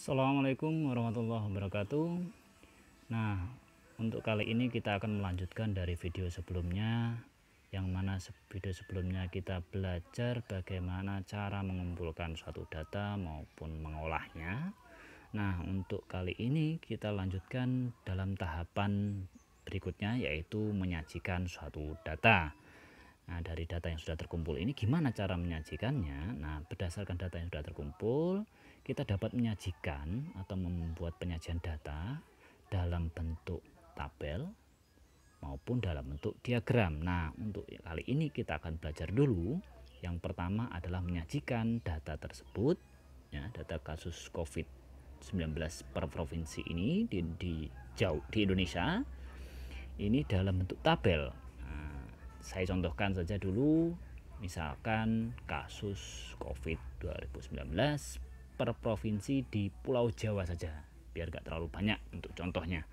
Assalamualaikum warahmatullahi wabarakatuh. Nah, untuk kali ini kita akan melanjutkan dari video sebelumnya, yang mana video sebelumnya kita belajar bagaimana cara mengumpulkan suatu data maupun mengolahnya. Nah, untuk kali ini kita lanjutkan dalam tahapan berikutnya, yaitu menyajikan suatu data. Nah, dari data yang sudah terkumpul ini gimana cara menyajikannya? Nah, berdasarkan data yang sudah terkumpul, kita dapat menyajikan atau membuat penyajian data dalam bentuk tabel maupun dalam bentuk diagram. Nah, untuk kali ini kita akan belajar dulu. Yang pertama adalah menyajikan data tersebut, ya, data kasus COVID-19 per provinsi ini di Indonesia ini dalam bentuk tabel. Saya contohkan saja dulu, misalkan kasus COVID 2019 per provinsi di Pulau Jawa saja, biar gak terlalu banyak untuk contohnya.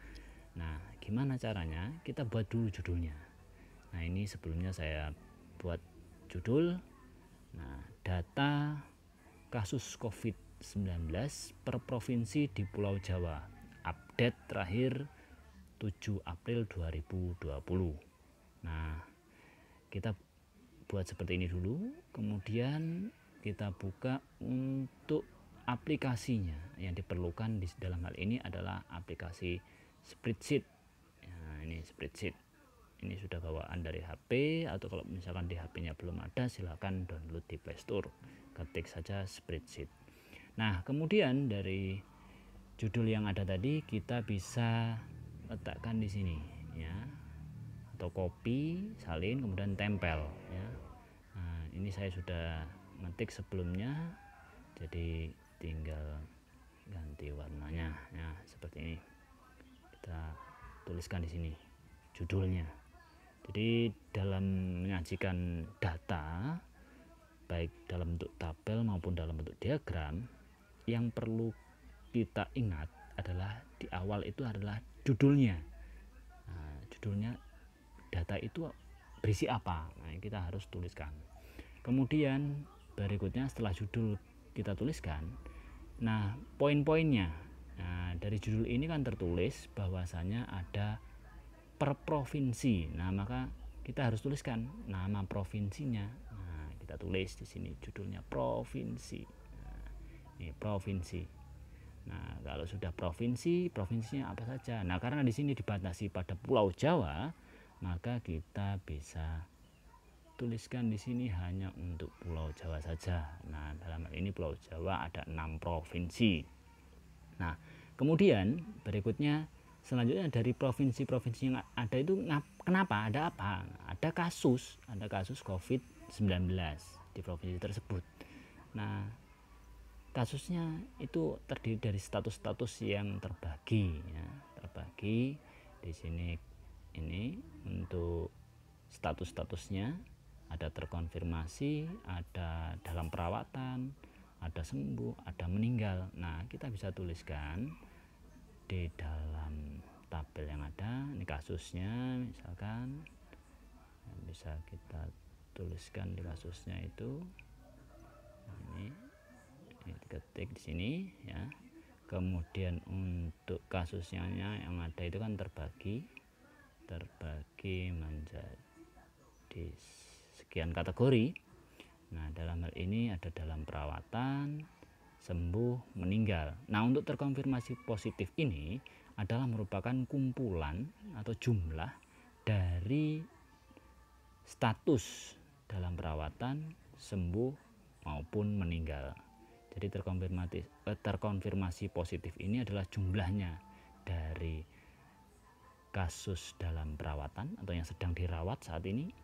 Nah, gimana caranya? Kita buat dulu judulnya. Nah, ini sebelumnya saya buat judul. Nah, data kasus COVID-19 per provinsi di Pulau Jawa, update terakhir 7 April 2020. Nah, kita buat seperti ini dulu, kemudian kita buka untuk aplikasinya. Yang diperlukan di dalam hal ini adalah aplikasi spreadsheet. Nah, ini spreadsheet, ini sudah bawaan dari HP, atau kalau misalkan di HP-nya belum ada, silahkan download di Play Store, ketik saja spreadsheet. Nah, kemudian dari judul yang ada tadi kita bisa letakkan di sini, ya, atau copy, salin, kemudian tempel, ya. Nah, ini saya sudah ngetik sebelumnya, jadi tinggal ganti warnanya, ya, seperti ini. Kita tuliskan di sini judulnya. Jadi dalam menyajikan data, baik dalam bentuk tabel maupun dalam bentuk diagram, yang perlu kita ingat adalah di awal itu adalah judulnya. Nah, judulnya data itu berisi apa? Nah, kita harus tuliskan. Kemudian berikutnya setelah judul kita tuliskan, nah, poin-poinnya. Nah, dari judul ini kan tertulis bahwasanya ada per provinsi. Nah, maka kita harus tuliskan nama provinsinya. Nah, kita tulis di sini judulnya provinsi. Nah, ini provinsi. Nah, kalau sudah provinsi, provinsinya apa saja. Nah, karena di sini dibatasi pada Pulau Jawa, maka kita bisa tuliskan di sini hanya untuk Pulau Jawa saja. Nah, dalam hal ini Pulau Jawa ada 6 provinsi. Nah, kemudian berikutnya selanjutnya dari provinsi-provinsi yang ada itu kenapa? Ada apa? Ada kasus COVID-19 di provinsi tersebut. Nah, kasusnya itu terdiri dari status-status yang terbagi, ya, terbagi di sini. Ini untuk status-statusnya ada terkonfirmasi, ada dalam perawatan, ada sembuh, ada meninggal. Nah, kita bisa tuliskan di dalam tabel yang ada. Ini kasusnya, misalkan bisa kita tuliskan di kasusnya itu. Ini diketik di sini, ya. Kemudian untuk kasusnya yang ada itu kan terbagi menjadi sekian kategori. Nah, dalam hal ini ada dalam perawatan, sembuh, meninggal. Nah, untuk terkonfirmasi positif ini adalah merupakan kumpulan atau jumlah dari status dalam perawatan, sembuh maupun meninggal. Jadi terkonfirmasi positif ini adalah jumlahnya dari kasus dalam perawatan atau yang sedang dirawat saat ini.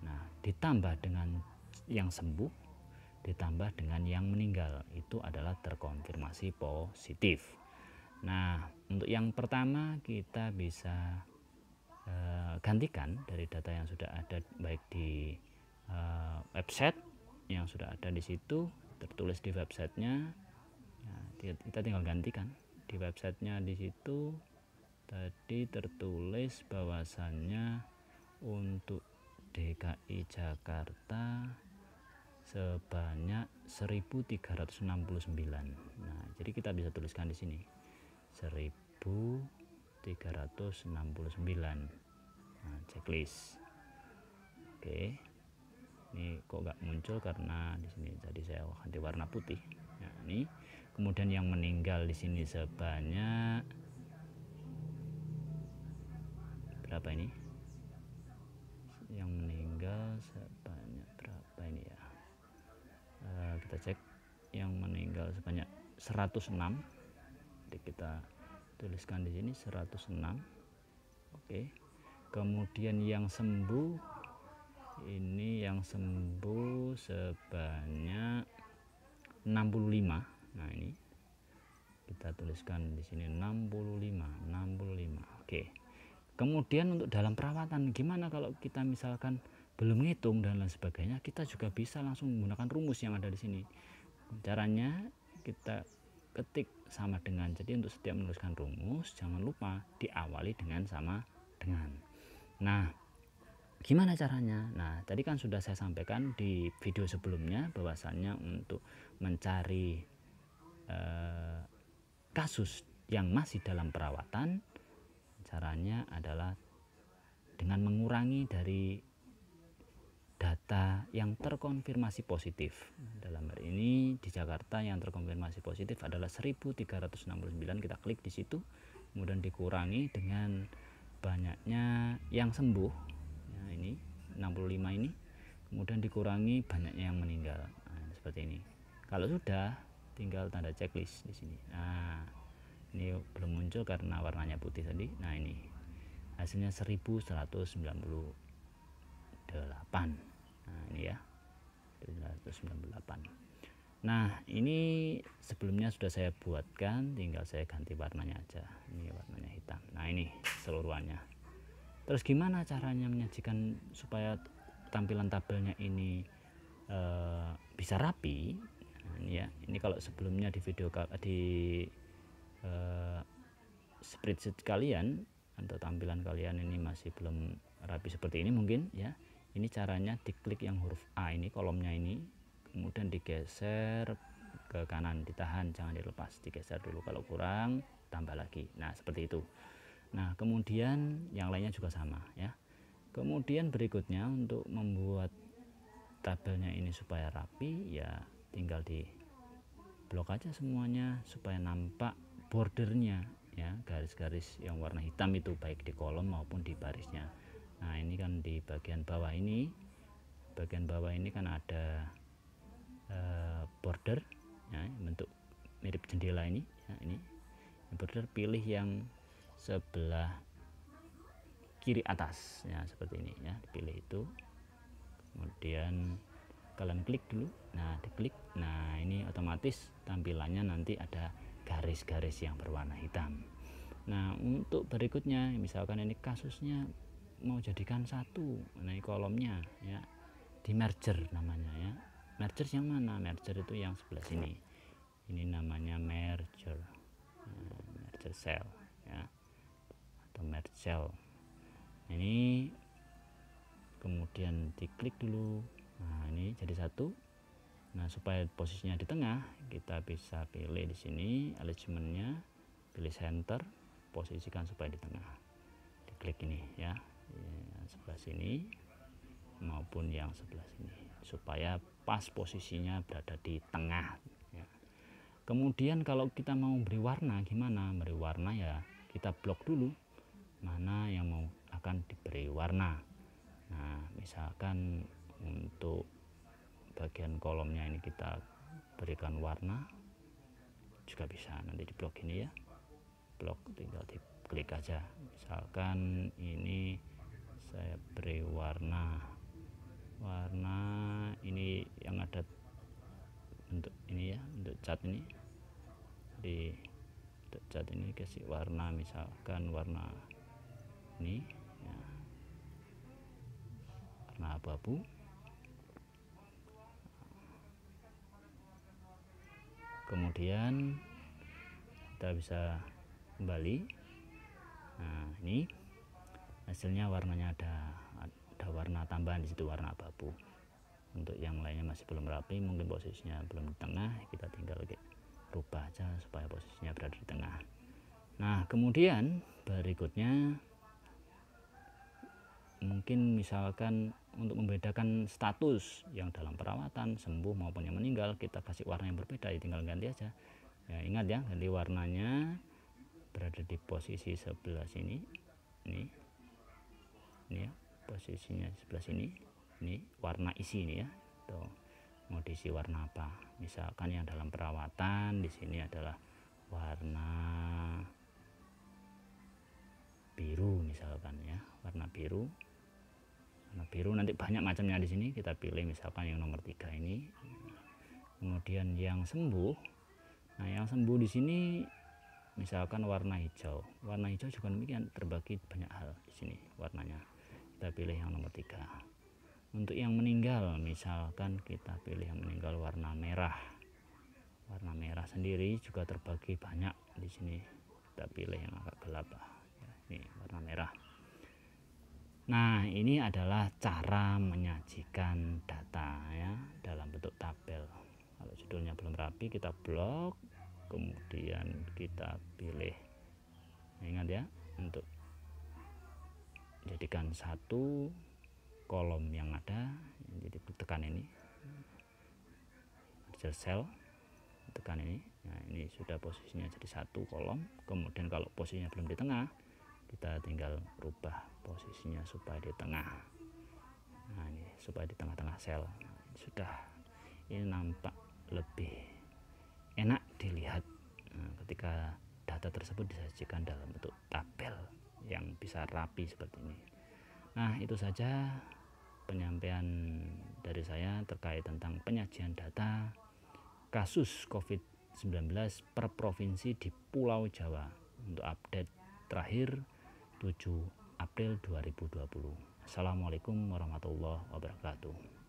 Nah, ditambah dengan yang sembuh, ditambah dengan yang meninggal, itu adalah terkonfirmasi positif. Nah, untuk yang pertama kita bisa gantikan dari data yang sudah ada, baik di website yang sudah ada di situ, tertulis di websitenya. Nah, kita tinggal gantikan di websitenya. Di situ tadi tertulis bahwasannya untuk DKI Jakarta sebanyak 1369. Nah, jadi kita bisa tuliskan di sini 1369. Nah, checklist. Oke. Ini kok nggak muncul karena di sini tadi saya ganti warna putih. Nah, ini kemudian yang meninggal di sini sebanyak berapa ini? Yang meninggal sebanyak berapa ini ya? Kita cek. Yang meninggal sebanyak 106. Jadi kita tuliskan di sini 106. Oke. Kemudian yang sembuh ini, yang sembuh sebanyak 65. Nah, ini kita tuliskan di sini 65. Oke. Kemudian untuk dalam perawatan, gimana kalau kita misalkan belum ngitung dan lain sebagainya, kita juga bisa langsung menggunakan rumus yang ada di sini. Caranya kita ketik sama dengan, jadi untuk setiap menuliskan rumus jangan lupa diawali dengan sama dengan. Nah, gimana caranya? Nah, tadi kan sudah saya sampaikan di video sebelumnya bahwasannya untuk mencari kasus yang masih dalam perawatan, caranya adalah dengan mengurangi dari data yang terkonfirmasi positif. Dalam hari ini di Jakarta yang terkonfirmasi positif adalah 1369. Kita klik di situ, kemudian dikurangi dengan banyaknya yang sembuh. Nah, ini 65 ini, kemudian dikurangi banyaknya yang meninggal. Nah, seperti ini. Kalau sudah, tinggal tanda checklist di sini. Nah, ini belum muncul karena warnanya putih tadi. Nah, ini hasilnya 1198. Nah, ini ya 1198. Nah, ini sebelumnya sudah saya buatkan, tinggal saya ganti warnanya aja. Ini warnanya hitam. Nah, ini seluruhannya. Terus gimana caranya menyajikan supaya tampilan tabelnya ini bisa rapi? Nah, ini ya. Ini kalau sebelumnya di video di spreadsheet kalian atau tampilan kalian ini masih belum rapi seperti ini mungkin ya. Ini caranya, diklik yang huruf A ini, kolomnya ini, kemudian digeser ke kanan, ditahan, jangan dilepas, digeser dulu, kalau kurang tambah lagi. Nah, seperti itu. Nah, kemudian yang lainnya juga sama ya. Kemudian berikutnya untuk membuat tabelnya ini supaya rapi ya, tinggal di blok aja semuanya supaya nampak bordernya ya, garis-garis yang warna hitam itu baik di kolom maupun di barisnya. Nah, ini kan di bagian bawah ini, kan ada border ya, bentuk mirip jendela ini ya, ini border, pilih yang sebelah kiri atas ya, seperti ini ya, dipilih itu, kemudian kalian klik dulu. Nah, diklik. Nah, ini otomatis tampilannya nanti ada garis-garis yang berwarna hitam. Nah, untuk berikutnya misalkan ini kasusnya mau jadikan satu, nah ini kolomnya ya, di merger namanya ya. Merger yang mana? Merger itu yang sebelah sini, ini namanya merger, merger cell ya, atau merge cell. Ini kemudian diklik dulu. Nah, ini jadi satu. Nah, supaya posisinya di tengah, kita bisa pilih di sini alignmentnya, pilih center, posisikan supaya di tengah, diklik ini ya, sebelah sini maupun yang sebelah sini supaya pas posisinya berada di tengah ya. Kemudian kalau kita mau beri warna, gimana beri warna ya, kita blok dulu mana yang mau akan diberi warna. Nah, misalkan untuk bagian kolomnya ini kita berikan warna juga bisa, nanti di blok ini ya, blok tinggal diklik aja. Misalkan ini saya beri warna ini yang ada bentuk ini ya, untuk cat ini, di untuk cat ini kasih warna, misalkan warna ini ya, warna abu-abu. Kemudian kita bisa kembali. Nah, ini hasilnya warnanya ada warna tambahan di situ, warna abu-abu. Untuk yang lainnya masih belum rapi, mungkin posisinya belum di tengah, kita tinggal rubah aja supaya posisinya berada di tengah. Nah kemudian berikutnya mungkin misalkan untuk membedakan status yang dalam perawatan, sembuh maupun yang meninggal, kita kasih warna yang berbeda, ya tinggal ganti aja ya. Ingat ya, ganti warnanya berada di posisi sebelah sini, ini ya posisinya sebelah sini, ini warna isi ini ya. Tuh, mau diisi warna apa, misalkan yang dalam perawatan di sini adalah warna biru misalkan ya, warna biru. Warna biru nanti banyak macamnya di sini, kita pilih misalkan yang nomor 3 ini. Kemudian yang sembuh, nah yang sembuh di sini misalkan warna hijau. Warna hijau juga demikian, terbagi banyak hal di sini warnanya. Kita pilih yang nomor 3. Untuk yang meninggal, misalkan kita pilih yang meninggal warna merah. Warna merah sendiri juga terbagi banyak di sini. Kita pilih yang agak gelap ya, ini warna merah. Nah, ini adalah cara menyajikan data ya dalam bentuk tabel. Kalau judulnya belum rapi, kita blok, kemudian kita pilih. Nah, ingat ya, untuk jadikan satu kolom yang ada, jadi tekan ini, cell, tekan ini. Nah, ini sudah posisinya jadi satu kolom. Kemudian kalau posisinya belum di tengah, kita tinggal rubah posisinya supaya di tengah. Nah, ini supaya di tengah-tengah sel. Nah, sudah, ini nampak lebih enak dilihat ketika data tersebut disajikan dalam bentuk tabel yang bisa rapi seperti ini. Nah, itu saja penyampaian dari saya terkait tentang penyajian data kasus COVID-19 per provinsi di Pulau Jawa untuk update terakhir 7 April 2020. Assalamualaikum warahmatullahi wabarakatuh.